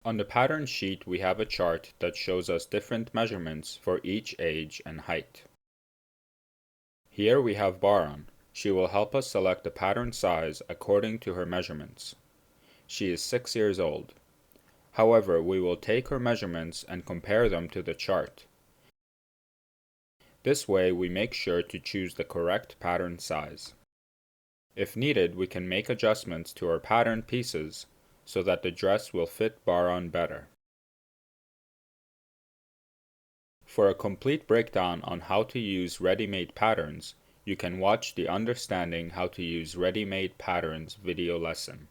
On the pattern sheet, we have a chart that shows us different measurements for each age and height. Here we have Baran. She will help us select the pattern size according to her measurements. She is 6 years old. However, we will take her measurements and compare them to the chart. This way we make sure to choose the correct pattern size. If needed, we can make adjustments to our pattern pieces so that the dress will fit Baran better. For a complete breakdown on how to use ready-made patterns, you can watch the Understanding How to Use Ready-Made Patterns video lesson.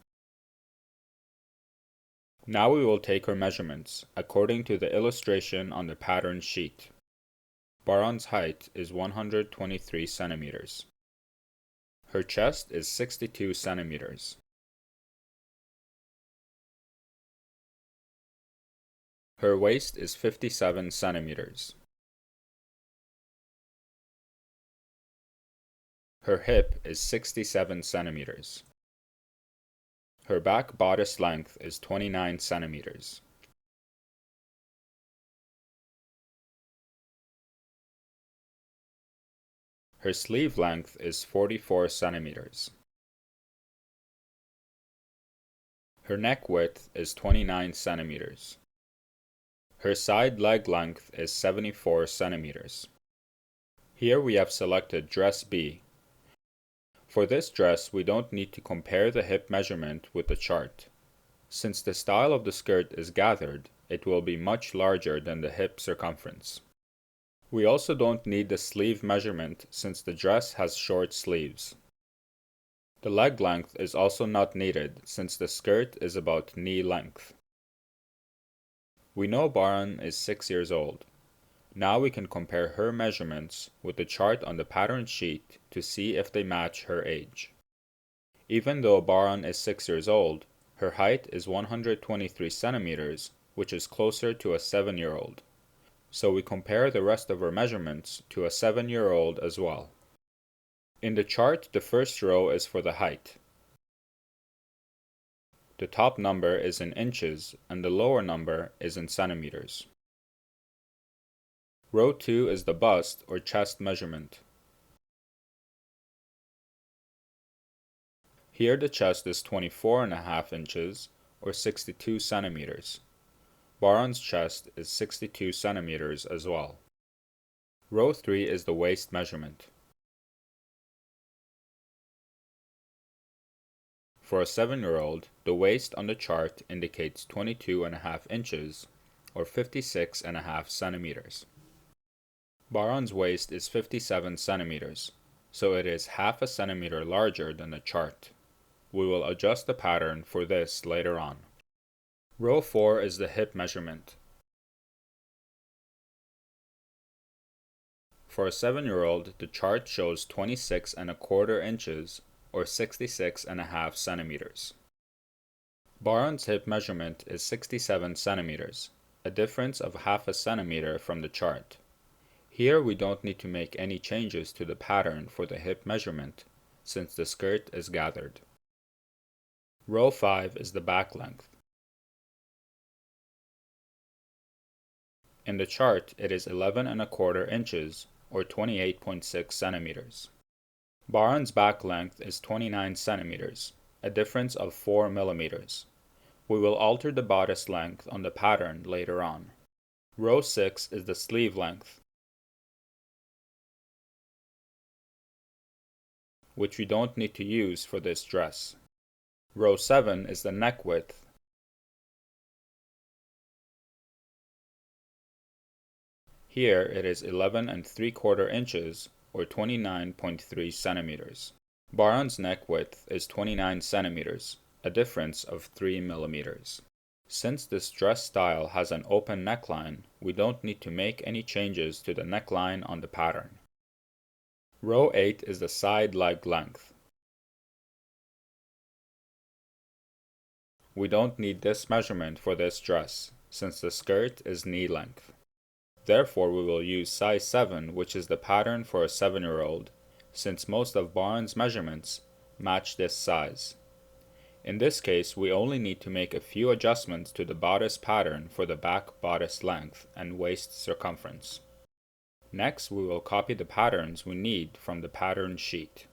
Now we will take her measurements according to the illustration on the pattern sheet. Baran's height is 123 centimeters. Her chest is 62 centimeters. Her waist is 57 centimeters. Her hip is 67 centimeters. Her back bodice length is 29 centimeters. Her sleeve length is 44 centimeters. Her neck width is 29 centimeters. Her side leg length is 74 centimeters. Here we have selected dress B. For this dress, we don't need to compare the hip measurement with the chart. Since the style of the skirt is gathered, it will be much larger than the hip circumference. We also don't need the sleeve measurement since the dress has short sleeves. The leg length is also not needed since the skirt is about knee length. We know Baran is 6 years old. Now we can compare her measurements with the chart on the pattern sheet to see if they match her age. Even though Baran is 6 years old, her height is 123 centimeters, which is closer to a 7-year-old. So we compare the rest of her measurements to a 7-year-old as well. In the chart, the first row is for the height. The top number is in inches and the lower number is in centimeters. Row 2 is the bust or chest measurement. Here the chest is 24.5 inches or 62 centimeters. Baran's chest is 62 centimeters as well. Row 3 is the waist measurement. For a 7-year-old, the waist on the chart indicates 22.5 inches or 56.5 centimeters. Baran's waist is 57 centimeters, so it is half a centimeter larger than the chart. We will adjust the pattern for this later on. Row 4 is the hip measurement. For a 7-year-old, the chart shows 26.25 inches or 66.5 centimeters. Baran's hip measurement is 67 centimeters, a difference of half a centimeter from the chart. Here we don't need to make any changes to the pattern for the hip measurement, since the skirt is gathered. Row 5 is the back length. In the chart, it is 11.25 inches or 28.6 centimeters. Baran's back length is 29 centimeters, a difference of 4 millimeters. We will alter the bodice length on the pattern later on. Row 6 is the sleeve length, which we don't need to use for this dress. Row 7 is the neck width. Here it is 11.75 inches or 29.3 centimeters. Baran's neck width is 29 centimeters, a difference of 3 millimeters. Since this dress style has an open neckline, we don't need to make any changes to the neckline on the pattern. Row 8 is the side leg length. We don't need this measurement for this dress, since the skirt is knee length. Therefore, we will use size 7, which is the pattern for a 7-year-old, since most of Baran's measurements match this size. In this case, we only need to make a few adjustments to the bodice pattern for the back bodice length and waist circumference. Next, we will copy the patterns we need from the pattern sheet.